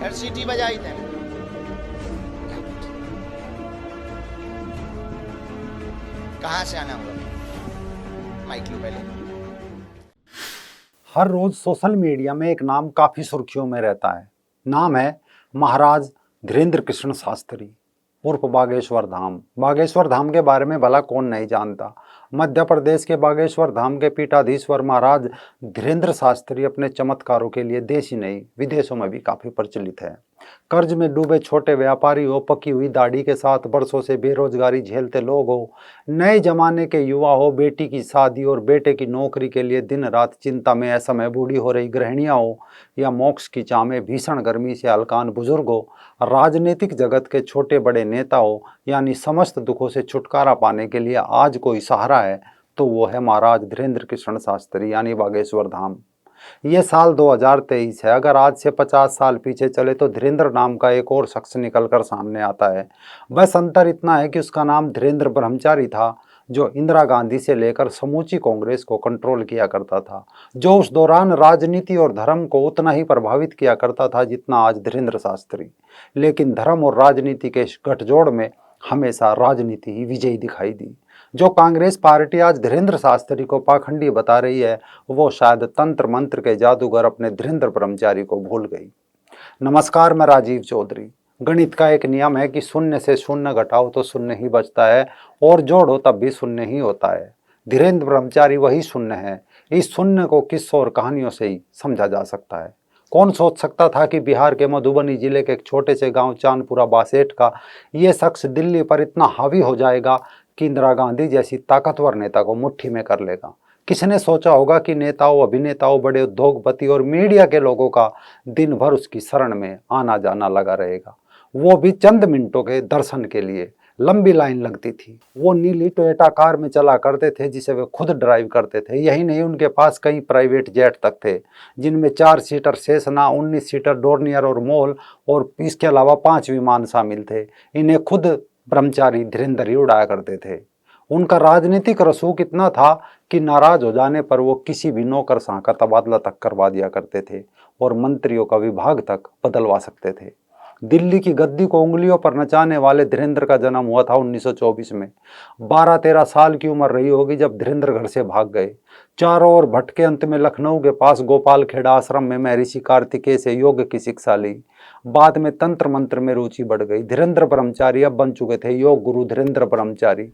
फिर सीटी बजाई थे। कहाँ से आना हुआ माइक लो पहले। हर रोज सोशल मीडिया में एक नाम काफी सुर्खियों में रहता है। नाम है महाराज धीरेन्द्र कृष्ण शास्त्री उर्फ बागेश्वर धाम। बागेश्वर धाम के बारे में भला कौन नहीं जानता। मध्य प्रदेश के बागेश्वर धाम के पीठाधीश्वर महाराज धीरेन्द्र शास्त्री अपने चमत्कारों के लिए देश ही नहीं विदेशों में भी काफी प्रचलित है। कर्ज में डूबे छोटे व्यापारी हो, पकी हुई दाढ़ी के साथ वर्षों से बेरोजगारी झेलते लोग हो, नए जमाने के युवा हो, बेटी की शादी और बेटे की नौकरी के लिए दिन रात चिंता में असमय बूढ़ी हो रही गृहिणियां हो, या मोक्ष की चाह में भीषण गर्मी से हलकान बुजुर्ग हो, राजनीतिक जगत के छोटे बड़े नेता हो, यानी समस्त दुखों से छुटकारा पाने के लिए आज कोई सहारा है तो वो है महाराज धीरेन्द्र कृष्ण शास्त्री यानी बागेश्वर धाम। ये साल 2023 है। अगर आज से 50 साल पीछे चले तो धीरेन्द्र नाम का एक और शख्स निकलकर सामने आता है। बस अंतर इतना है कि उसका नाम धीरेन्द्र ब्रह्मचारी था, जो इंदिरा गांधी से लेकर समूची कांग्रेस को कंट्रोल किया करता था, जो उस दौरान राजनीति और धर्म को उतना ही प्रभावित किया करता था जितना आज धीरेन्द्र शास्त्री। लेकिन धर्म और राजनीति के गठजोड़ में हमेशा राजनीति ही विजयी दिखाई दी। जो कांग्रेस पार्टी आज धीरेन्द्र शास्त्री को पाखंडी बता रही है, वो शायद तंत्र मंत्र के जादूगर अपने धीरेन्द्र ब्रह्मचारी को भूल गई। नमस्कार, मैं राजीव चौधरी। गणित का एक नियम है कि शून्य से शून्य घटाओ तो शून्य ही बचता है, और जोड़ो तब भी शून्य ही होता है। धीरेन्द्र ब्रह्मचारी वही शून्य है। इस शून्य को किस्सों और कहानियों से ही समझा जा सकता है। कौन सोच सकता था कि बिहार के मधुबनी जिले के एक छोटे से गांव चांदपुरा बासेठ का ये शख्स दिल्ली पर इतना हावी हो जाएगा कि इंदिरा गांधी जैसी ताकतवर नेता को मुट्ठी में कर लेगा। किसने सोचा होगा कि नेताओं, अभिनेताओं, बड़े उद्योगपति और मीडिया के लोगों का दिन भर उसकी शरण में आना जाना लगा रहेगा, वो भी चंद मिनटों के दर्शन के लिए। लंबी लाइन लगती थी। वो नीली टोयोटा कार में चला करते थे जिसे वे खुद ड्राइव करते थे। यही नहीं, उनके पास कई प्राइवेट जेट तक थे, जिनमें 4 सीटर सेसना, 19 सीटर डोर्नियर और मोल और इसके अलावा 5 विमान शामिल थे। इन्हें खुद ब्रह्मचारी धीरेन्द्र ही उड़ाया करते थे। उनका राजनीतिक रसूख इतना था कि नाराज हो जाने पर वो किसी भी नौकरशाह का तबादला तक करवा दिया करते थे और मंत्रियों का विभाग तक बदलवा सकते थे। दिल्ली की गद्दी को उंगलियों पर नचाने वाले धीरेन्द्र का जन्म हुआ था 1924 में। 12-13 साल की उम्र रही होगी जब धीरेन्द्र घर से भाग गए। चारों ओर भटके अंत में लखनऊ के पास गोपाल खेड़ा आश्रम में महर्षि कार्तिकेय से योग की शिक्षा ली। बाद में तंत्र मंत्र में रुचि बढ़ गई। धीरेन्द्र ब्रह्मचारी अब बन चुके थे योग गुरु धीरेन्द्र ब्रह्मचारी।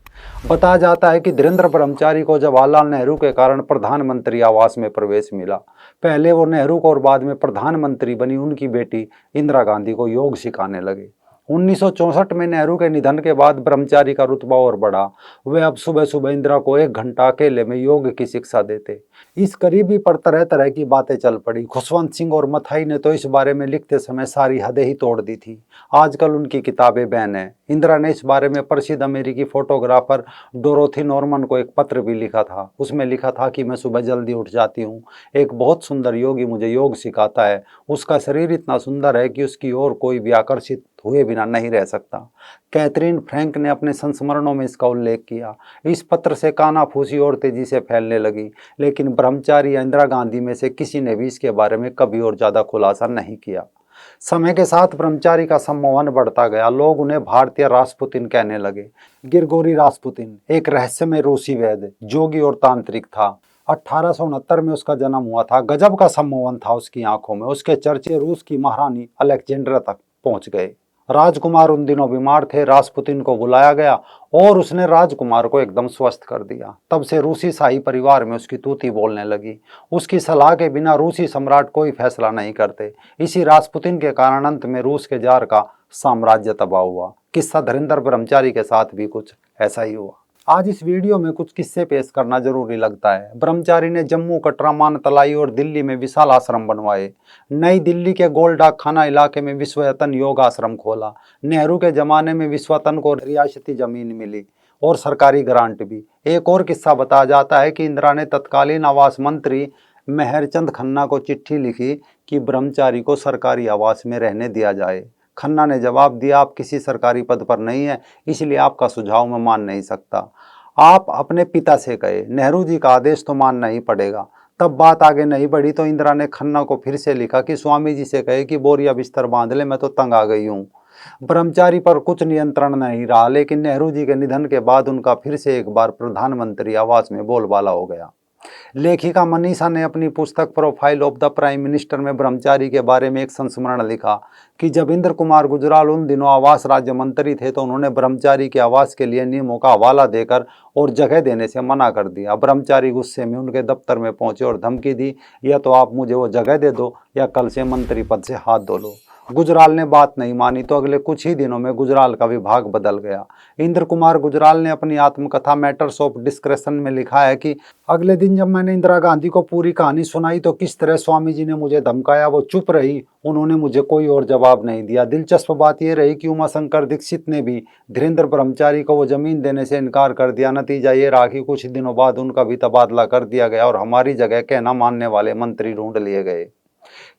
बताया जाता है कि धीरेन्द्र ब्रह्मचारी को जवाहरलाल नेहरू के कारण प्रधानमंत्री आवास में प्रवेश मिला। पहले वो नेहरू को और बाद में प्रधानमंत्री बनी उनकी बेटी इंदिरा गांधी को योग सिखाने लगे। 1964 में नेहरू के निधन के बाद ब्रह्मचारी का रुतबा और बढ़ा। वे अब सुबह सुबह इंदिरा को 1 घंटा अकेले में योग की शिक्षा देते। इस करीबी पर तरह तरह की बातें चल पड़ी। खुशवंत सिंह और मथाई ने तो इस बारे में लिखते समय सारी हदें ही तोड़ दी थी। आजकल उनकी किताबें बैन हैं। इंदिरा ने इस बारे में प्रसिद्ध अमेरिकी फोटोग्राफर डोरोथी नॉर्मन को एक पत्र भी लिखा था। उसमें लिखा था कि मैं सुबह जल्दी उठ जाती हूँ, एक बहुत सुंदर योगी मुझे योग सिखाता है, उसका शरीर इतना सुंदर है कि उसकी ओर कोई भी आकर्षित हुए बिना नहीं रह सकता। कैथरीन फ्रैंक ने अपने संस्मरणों में इसका उल्लेख किया। इस पत्र से कानाफूसी और तेजी से फैलने लगी, लेकिन ब्रह्मचारी या इंदिरा गांधी में से किसी ने भी इसके बारे में कभी और ज्यादा खुलासा नहीं किया। समय के साथ ब्रह्मचारी का सम्मोहन बढ़ता गया। लोग उन्हें भारतीय रासपुतिन कहने लगे। गिरगोरी रासपुतिन एक रहस्यमय रूसी वैद्य, जोगी और तांत्रिक था। 1869 में उसका जन्म हुआ था। गजब का सम्मोहन था उसकी आंखों में। उसके चर्चे रूस की महारानी अलेक्जेंड्रा तक पहुंच गए। राजकुमार उन दिनों बीमार थे। रासपुतिन को बुलाया गया और उसने राजकुमार को एकदम स्वस्थ कर दिया। तब से रूसी शाही परिवार में उसकी तूती बोलने लगी। उसकी सलाह के बिना रूसी सम्राट कोई फैसला नहीं करते। इसी रासपुतिन के कारण अंत में रूस के जार का साम्राज्य तबाह हुआ। किस्सा धीरेन्द्र ब्रह्मचारी के साथ भी कुछ ऐसा ही हुआ। आज इस वीडियो में कुछ किस्से पेश करना जरूरी लगता है। ब्रह्मचारी ने जम्मू, कटरा, मानतलाई और दिल्ली में विशाल आश्रम बनवाए। नई दिल्ली के गोल डाक खाना इलाके में विश्वयतन योग आश्रम खोला। नेहरू के जमाने में विश्वतन को रियासती जमीन मिली और सरकारी ग्रांट भी। एक और किस्सा बताया जाता है कि इंदिरा ने तत्कालीन आवास मंत्री मेहरचंद खन्ना को चिट्ठी लिखी कि ब्रह्मचारी को सरकारी आवास में रहने दिया जाए। खन्ना ने जवाब दिया, आप किसी सरकारी पद पर नहीं है, इसलिए आपका सुझाव मैं मान नहीं सकता। आप अपने पिता से कहे, नेहरू जी का आदेश तो मानना ही पड़ेगा। तब बात आगे नहीं बढ़ी तो इंदिरा ने खन्ना को फिर से लिखा कि स्वामी जी से कहे कि बोरिया बिस्तर बांध ले, मैं तो तंग आ गई हूँ। ब्रह्मचारी पर कुछ नियंत्रण नहीं रहा, लेकिन नेहरू जी के निधन के बाद उनका फिर से एक बार प्रधानमंत्री आवास में बोलबाला हो गया। लेखिका मनीषा ने अपनी पुस्तक profile of the prime minister में ब्रह्मचारी के बारे में एक संस्मरण लिखा कि जब इंद्र कुमार गुजराल उन दिनों आवास राज्य मंत्री थे तो उन्होंने ब्रह्मचारी के आवास के लिए नियमों का हवाला देकर और जगह देने से मना कर दिया। ब्रह्मचारी गुस्से में उनके दफ्तर में पहुंचे और धमकी दी, या तो आप मुझे वो जगह दे दो या कल से मंत्री पद से हाथ धो लो। गुजराल ने बात नहीं मानी तो अगले कुछ ही दिनों में गुजराल का विभाग बदल गया। इंद्र कुमार गुजराल ने अपनी आत्मकथा मैटर्स ऑफ डिस्क्रेशन में लिखा है कि अगले दिन जब मैंने इंदिरा गांधी को पूरी कहानी सुनाई तो किस तरह स्वामी जी ने मुझे धमकाया, वो चुप रही, उन्होंने मुझे कोई और जवाब नहीं दिया। दिलचस्प बात यह रही कि उमाशंकर दीक्षित ने भी धीरेन्द्र ब्रह्मचारी को वो जमीन देने से इनकार कर दिया। नतीजा ये रहा कि कुछ दिनों बाद उनका भी तबादला कर दिया गया और हमारी जगह कहना मानने वाले मंत्री ढूंढ लिए गए।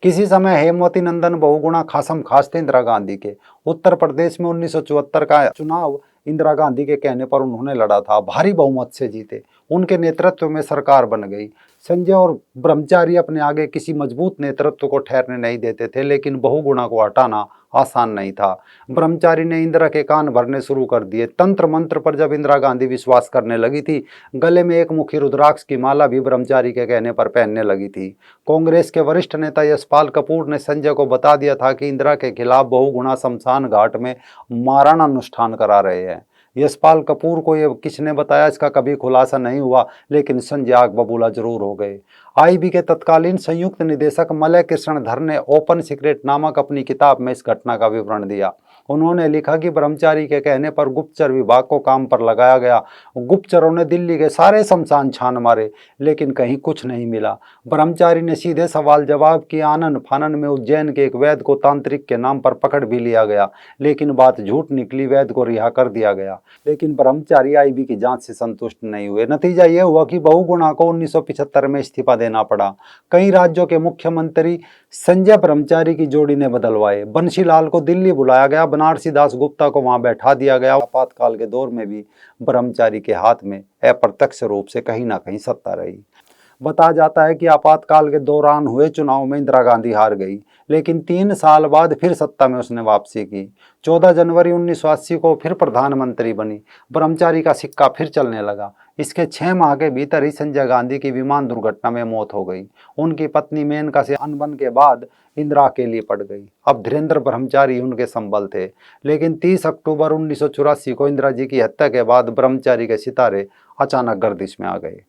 किसी समय हेमवती नंदन बहुगुणा खासम खास थे इंदिरा गांधी के। उत्तर प्रदेश में 1974 का चुनाव इंदिरा गांधी के कहने पर उन्होंने लड़ा था, भारी बहुमत से जीते, उनके नेतृत्व में सरकार बन गई। संजय और ब्रह्मचारी अपने आगे किसी मजबूत नेतृत्व को ठहरने नहीं देते थे, लेकिन बहुगुणा को हटाना आसान नहीं था। ब्रह्मचारी ने इंदिरा के कान भरने शुरू कर दिए। तंत्र मंत्र पर जब इंदिरा गांधी विश्वास करने लगी थी, गले में एक मुखी रुद्राक्ष की माला भी ब्रह्मचारी के कहने पर पहनने लगी थी। कांग्रेस के वरिष्ठ नेता यशपाल कपूर ने संजय को बता दिया था कि इंदिरा के खिलाफ बहुगुणा शमशान घाट में मारण अनुष्ठान करा रहे हैं। यशपाल कपूर को यह किसने बताया इसका कभी खुलासा नहीं हुआ, लेकिन संजय आग बबूला जरूर हो गए। आईबी के तत्कालीन संयुक्त निदेशक मलय कृष्णधर ने ओपन सीक्रेट नामक अपनी किताब में इस घटना का विवरण दिया। उन्होंने लिखा कि ब्रह्मचारी के कहने पर गुप्तचर विभाग को काम पर लगाया गया। गुप्तचरों ने दिल्ली के सारे शमशान छान मारे, लेकिन कहीं कुछ नहीं मिला। ब्रह्मचारी ने सीधे सवाल जवाब किए। आनन फानन में उज्जैन के एक वैद्य को तांत्रिक के नाम पर पकड़ भी लिया गया, लेकिन बात झूठ निकली, वैद्य को रिहा कर दिया गया। लेकिन ब्रह्मचारी आईबी की जांच से संतुष्ट नहीं हुए। नतीजा यह हुआ कि बहुगुणा को 1975 में इस्तीफा देना पड़ा। कई राज्यों के मुख्यमंत्री संजय ब्रह्मचारी की जोड़ी ने बदलवाए। बंशीलाल को दिल्ली बुलाया गया, बनारसी दास गुप्ता को वहां बैठा दिया गया। आपातकाल के दौर में भी ब्रह्मचारी के हाथ में अप्रत्यक्ष रूप से कहीं ना कहीं सत्ता रही। बताया जाता है कि आपातकाल के दौरान हुए चुनाव में इंदिरा गांधी हार गई, लेकिन 3 साल बाद फिर सत्ता में उसने वापसी की। 14 जनवरी 1980 को फिर प्रधानमंत्री बनी। ब्रह्मचारी का सिक्का फिर चलने लगा। इसके 6 माह के भीतर ही संजय गांधी की विमान दुर्घटना में मौत हो गई। उनकी पत्नी मेनका से अनबन के बाद इंदिरा अकेली पड़ गई। अब धीरेन्द्र ब्रह्मचारी उनके संबल थे, लेकिन 30 अक्टूबर 1984 को इंदिरा जी की हत्या के बाद ब्रह्मचारी के सितारे अचानक गर्दिश में आ गए।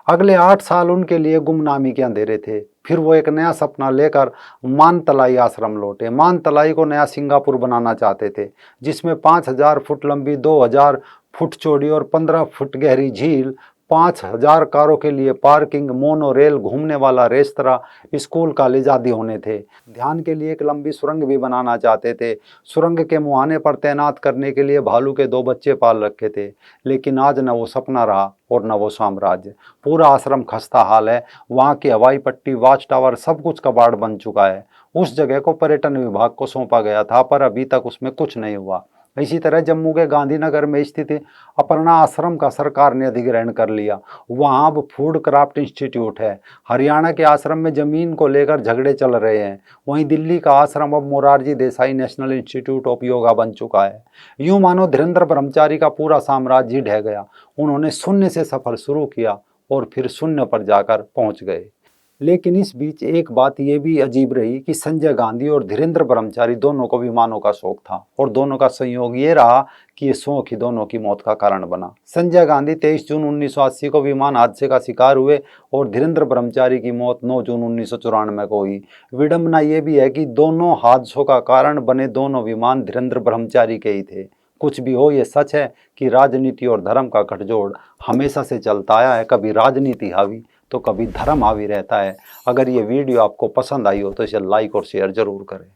अगले 8 साल उनके लिए गुमनामी के अंधेरे थे। फिर वो एक नया सपना लेकर मानतलाई आश्रम लौटे। मानतलाई को नया सिंगापुर बनाना चाहते थे, जिसमें 5000 फुट लंबी, 2000 फुट चौड़ी और 15 फुट गहरी झील, 5000 कारों के लिए पार्किंग, मोनोरेल, घूमने वाला रेस्तरा, स्कूल कॉलेज आदि होने थे। ध्यान के लिए एक लंबी सुरंग भी बनाना चाहते थे। सुरंग के मुहाने पर तैनात करने के लिए भालू के 2 बच्चे पाल रखे थे। लेकिन आज न वो सपना रहा और न वो साम्राज्य। पूरा आश्रम खस्ता हाल है। वहाँ की हवाई पट्टी, वॉच टावर, सब कुछ कबाड़ बन चुका है। उस जगह को पर्यटन विभाग को सौंपा गया था, पर अभी तक उसमें कुछ नहीं हुआ। इसी तरह जम्मू के गांधीनगर में स्थित अपर्णा आश्रम का सरकार ने अधिग्रहण कर लिया। वहाँ अब फूड क्राफ्ट इंस्टीट्यूट है। हरियाणा के आश्रम में जमीन को लेकर झगड़े चल रहे हैं। वहीं दिल्ली का आश्रम अब Morarji Desai national institute of yoga बन चुका है। यूं मानो धीरेन्द्र ब्रह्मचारी का पूरा साम्राज्य ढह गया। उन्होंने शून्य से सफर शुरू किया और फिर शून्य पर जाकर पहुंच गए। लेकिन इस बीच एक बात यह भी अजीब रही कि संजय गांधी और धीरेन्द्र ब्रह्मचारी दोनों को विमानों का शौक था, और दोनों का संयोग ये रहा कि ये शौक ही दोनों की मौत का कारण बना। संजय गांधी 23 जून 1980 को विमान हादसे का शिकार हुए और धीरेन्द्र ब्रह्मचारी की मौत 9 जून 1994 को हुई। विडंबना ये भी है कि दोनों हादसों का कारण बने दोनों विमान धीरेन्द्र ब्रह्मचारी के ही थे। कुछ भी हो, ये सच है कि राजनीति और धर्म का गठजोड़ हमेशा से चलता आया है। कभी राजनीति हावी तो कभी धर्म हावी रहता है। अगर ये वीडियो आपको पसंद आई हो तो इसे लाइक और शेयर जरूर करें।